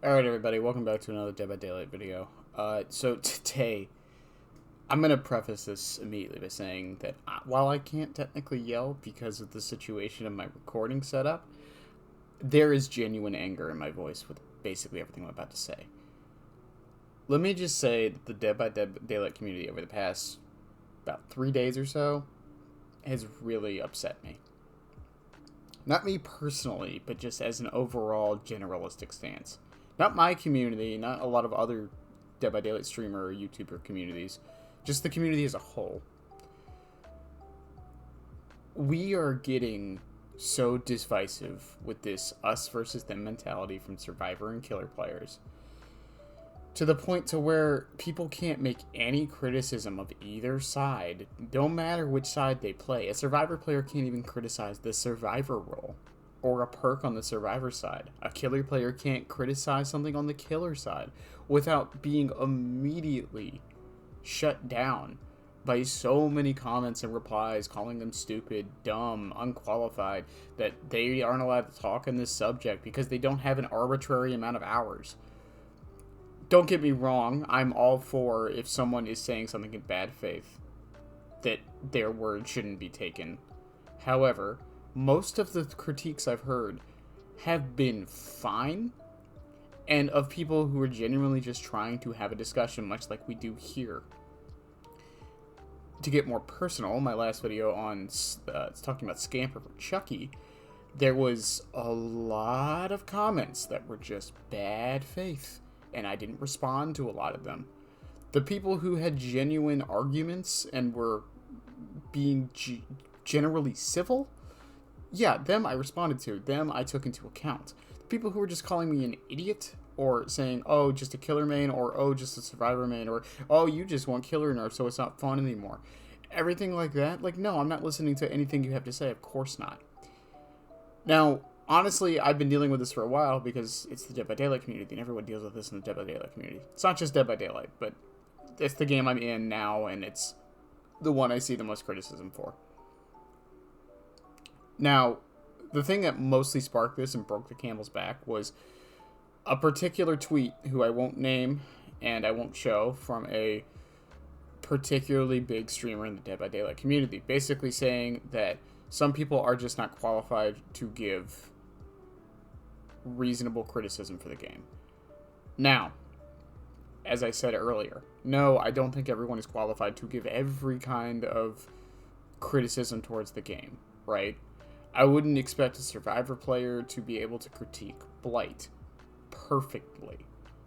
Alright everybody, welcome back to another Dead by Daylight video. So today, I'm going to preface this immediately by saying that while I can't technically yell because of the situation of my recording setup, there is genuine anger in my voice with basically everything I'm about to say. Let me just say that the Dead by Daylight community over the past about 3 days or so has really upset me. Not me personally, but just as an overall generalistic stance. Not my community, not a lot of other Dead by Daylight streamer or YouTuber communities. Just the community as a whole. We are getting so divisive with this us versus them mentality from Survivor and Killer players. To the point to where people can't make any criticism of either side. No matter which side they play. A Survivor player can't even criticize the Survivor role. Or a perk on the Survivor side. A Killer player can't criticize something on the Killer side without being immediately shut down by so many comments and replies calling them stupid, dumb, unqualified, that they aren't allowed to talk on this subject because they don't have an arbitrary amount of hours. Don't get me wrong, I'm all for if someone is saying something in bad faith, that their word shouldn't be taken. However, most of the critiques I've heard have been fine, and of people who are genuinely just trying to have a discussion, much like we do here. To get more personal, my last video on talking about Scamper for Chucky, there was a lot of comments that were just bad faith, and I didn't respond to a lot of them. The people who had genuine arguments and were being generally civil, yeah, them I responded to. Them I took into account. The people who were just calling me an idiot, or saying, oh, just a Killer main, or oh, just a Survivor main, or oh, you just want Killer nerfs, so it's not fun anymore. Everything like that, like, no, I'm not listening to anything you have to say. Of course not. Now, honestly, I've been dealing with this for a while because it's the Dead by Daylight community, and everyone deals with this in the Dead by Daylight community. It's not just Dead by Daylight, but it's the game I'm in now, and it's the one I see the most criticism for. Now, the thing that mostly sparked this and broke the camel's back was a particular tweet, who I won't name and I won't show, from a particularly big streamer in the Dead by Daylight community, basically saying that some people are just not qualified to give reasonable criticism for the game. Now, as I said earlier, no, I don't think everyone is qualified to give every kind of criticism towards the game, right? I wouldn't expect a Survivor player to be able to critique Blight perfectly.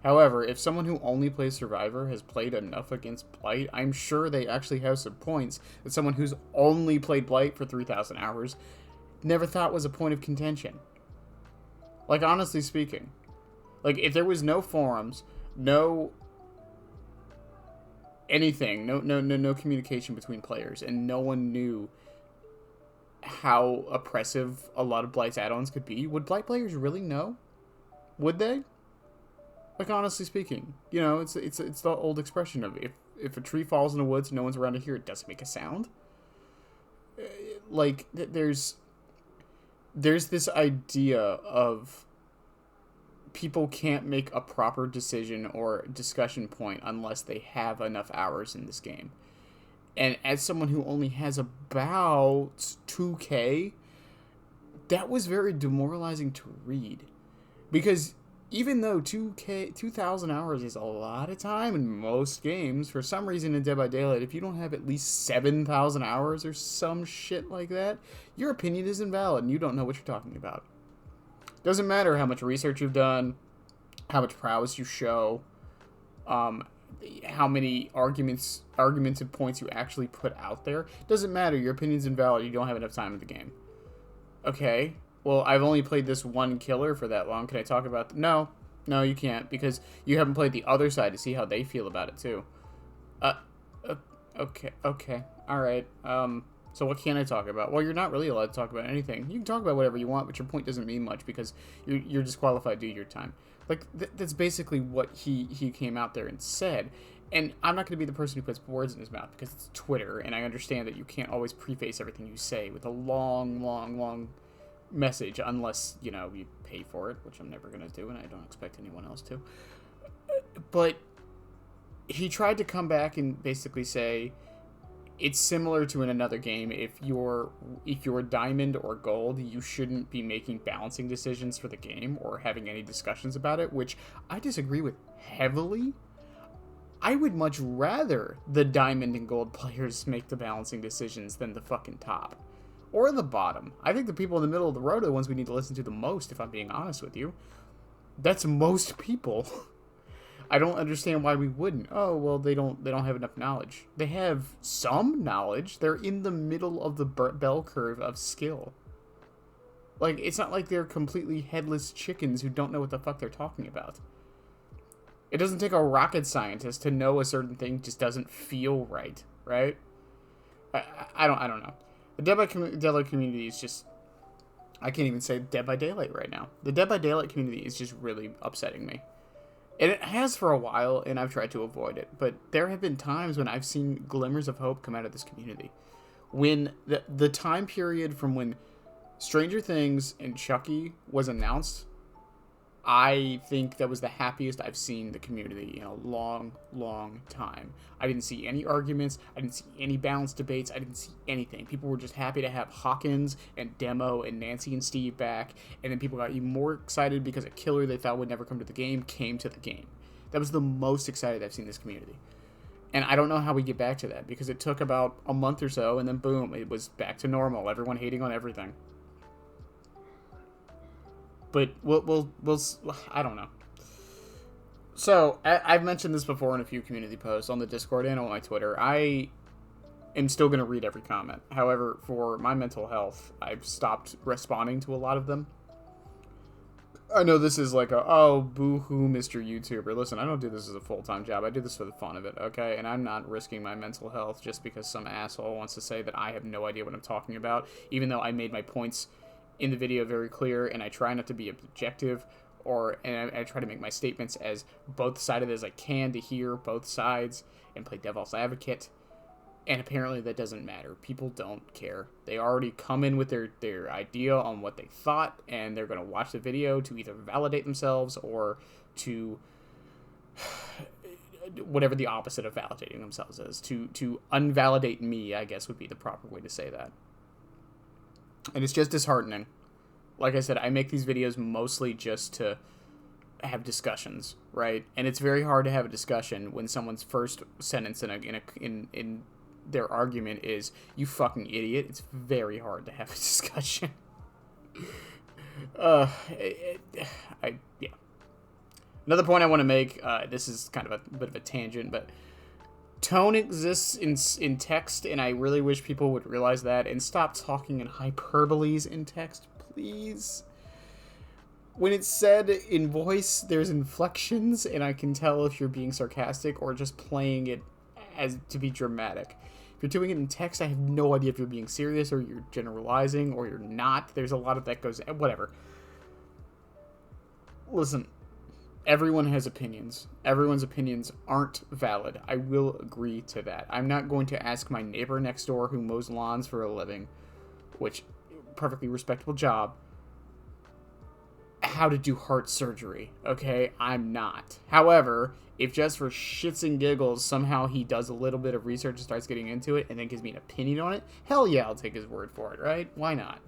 However, if someone who only plays Survivor has played enough against Blight, I'm sure they actually have some points that someone who's only played Blight for 3,000 hours never thought was a point of contention. Like, honestly speaking. Like, if there was no forums, no anything, no communication between players, and no one knew how oppressive a lot of Blight's add-ons could be, would Blight players really know? Would they? Like, honestly speaking, you know, it's the old expression of if a tree falls in the woods and no one's around to hear it, doesn't make a sound. Like, there's this idea of people can't make a proper decision or discussion point unless they have enough hours in this game. And as someone who only has about 2K, that was very demoralizing to read. Because even though 2,000 hours is a lot of time in most games, for some reason in Dead by Daylight, if you don't have at least 7,000 hours or some shit like that, your opinion is invalid and you don't know what you're talking about. Doesn't matter how much research you've done, how much prowess you show, how many argumented points you actually put out there. Doesn't matter, your opinion's invalid, you don't have enough time in the game. Okay, well, I've only played this one Killer for that long. Can I talk about no, you can't, because you haven't played the other side to see how they feel about it too. Okay, alright, so what can I talk about? Well, you're not really allowed to talk about anything. You can talk about whatever you want, but your point doesn't mean much because you're disqualified due to your time. Like, that's basically what he came out there and said. And I'm not going to be the person who puts words in his mouth because it's Twitter, and I understand that you can't always preface everything you say with a long message unless, you pay for it, which I'm never going to do, and I don't expect anyone else to. But he tried to come back and basically say it's similar to in another game. If you're diamond or gold, you shouldn't be making balancing decisions for the game or having any discussions about it, which I disagree with heavily. I would much rather the diamond and gold players make the balancing decisions than the fucking top. Or the bottom. I think the people in the middle of the road are the ones we need to listen to the most, if I'm being honest with you. That's most people. I don't understand why we wouldn't. Oh, well, they don't have enough knowledge. They have some knowledge. They're in the middle of the bell curve of skill. Like, it's not like they're completely headless chickens who don't know what the fuck they're talking about. It doesn't take a rocket scientist to know a certain thing just doesn't feel right, right? I don't know. The Dead by Daylight community is just... I can't even say Dead by Daylight right now. The Dead by Daylight community is just really upsetting me. And it has for a while, and I've tried to avoid it. But there have been times when I've seen glimmers of hope come out of this community. When the time period from when Stranger Things and Chucky was announced, I think that was the happiest I've seen the community in a long, long time. I didn't see any arguments. I didn't see any balanced debates. I didn't see anything. People were just happy to have Hawkins and Demo and Nancy and Steve back. And then people got even more excited because a killer they thought would never come to the game came to the game. That was the most excited I've seen this community. And I don't know how we get back to that because it took about a month or so and then boom, it was back to normal. Everyone hating on everything. But we'll I don't know. So, I've mentioned this before in a few community posts on the Discord and on my Twitter. I am still going to read every comment. However, for my mental health, I've stopped responding to a lot of them. I know this is like oh, boo-hoo, Mr. YouTuber. Listen, I don't do this as a full-time job. I do this for the fun of it, okay? And I'm not risking my mental health just because some asshole wants to say that I have no idea what I'm talking about, even though I made my points in the video very clear, and I try not to be objective, and I try to make my statements as both-sided as I can to hear both sides and play devil's advocate. And apparently that doesn't matter. People don't care. They already come in with their idea on what they thought, and they're going to watch the video to either validate themselves or to whatever the opposite of validating themselves is. To unvalidate me, I guess, would be the proper way to say that. And it's just disheartening. Like I said, I make these videos mostly just to have discussions, right? And it's very hard to have a discussion when someone's first sentence in their argument is, "You fucking idiot." It's very hard to have a discussion. Yeah. Another point I want to make, this is kind of a bit of a tangent, but tone exists in text, and I really wish people would realize that and stop talking in hyperboles in text, please. When it's said in voice, there's inflections, and I can tell if you're being sarcastic or just playing it as to be dramatic. If you're doing it in text, I have no idea if you're being serious or you're generalizing or you're not. There's a lot of that goes... Whatever. Listen. Everyone has opinions. Everyone's opinions aren't valid. I will agree to that. I'm not going to ask my neighbor next door who mows lawns for a living, which, perfectly respectable job, how to do heart surgery, okay? I'm not. However, if just for shits and giggles, somehow he does a little bit of research and starts getting into it and then gives me an opinion on it, hell yeah, I'll take his word for it, right? Why not?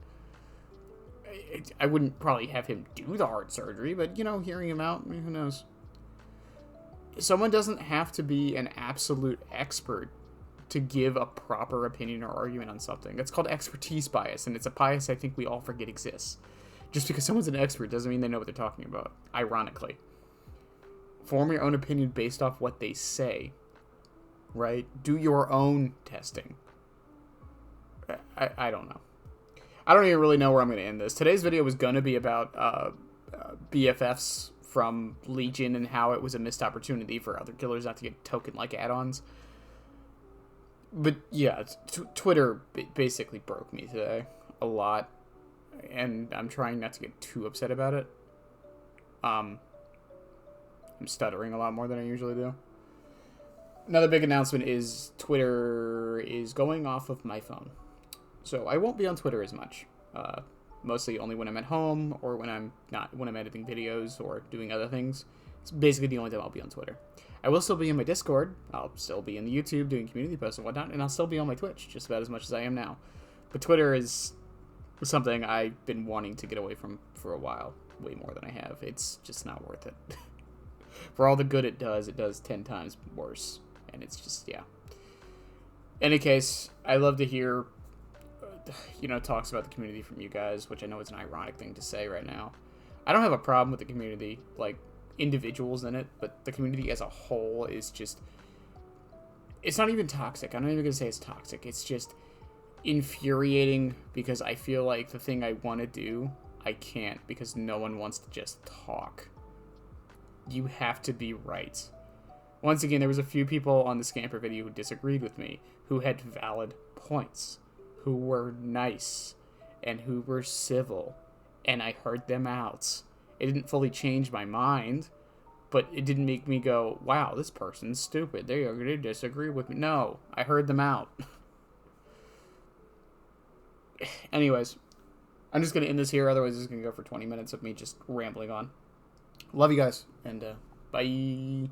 I wouldn't probably have him do the heart surgery, but, hearing him out, who knows? Someone doesn't have to be an absolute expert to give a proper opinion or argument on something. It's called expertise bias, and it's a bias I think we all forget exists. Just because someone's an expert doesn't mean they know what they're talking about, ironically. Form your own opinion based off what they say, right? Do your own testing. I don't know. I don't even really know where I'm going to end this. Today's video was going to be about BFFs from Legion and how it was a missed opportunity for other killers not to get token-like add-ons. But yeah, Twitter basically broke me today a lot, and I'm trying not to get too upset about it. I'm stuttering a lot more than I usually do. Another big announcement is Twitter is going off of my phone. So I won't be on Twitter as much. mostly only when I'm at home or when I'm editing videos or doing other things. It's basically the only time I'll be on Twitter. I will still be in my Discord. I'll still be in the YouTube doing community posts and whatnot, and I'll still be on my Twitch just about as much as I am now. But Twitter is something I've been wanting to get away from for a while, way more than I have. It's just not worth it. For all the good it does 10 times worse, and it's just, yeah. Any case, I love to hear, talks about the community from you guys, which I know is an ironic thing to say right now. I don't have a problem with the community, like, individuals in it, but the community as a whole is just, it's not even toxic. I'm not even going to say it's toxic. It's just infuriating because I feel like the thing I want to do, I can't because no one wants to just talk. You have to be right. Once again, there was a few people on the Scamper video who disagreed with me, who had valid points, who were nice, and who were civil, and I heard them out. It didn't fully change my mind, but it didn't make me go, wow, this person's stupid. They are going to disagree with me. No, I heard them out. Anyways, I'm just going to end this here. Otherwise, this is going to go for 20 minutes of me just rambling on. Love you guys, and bye.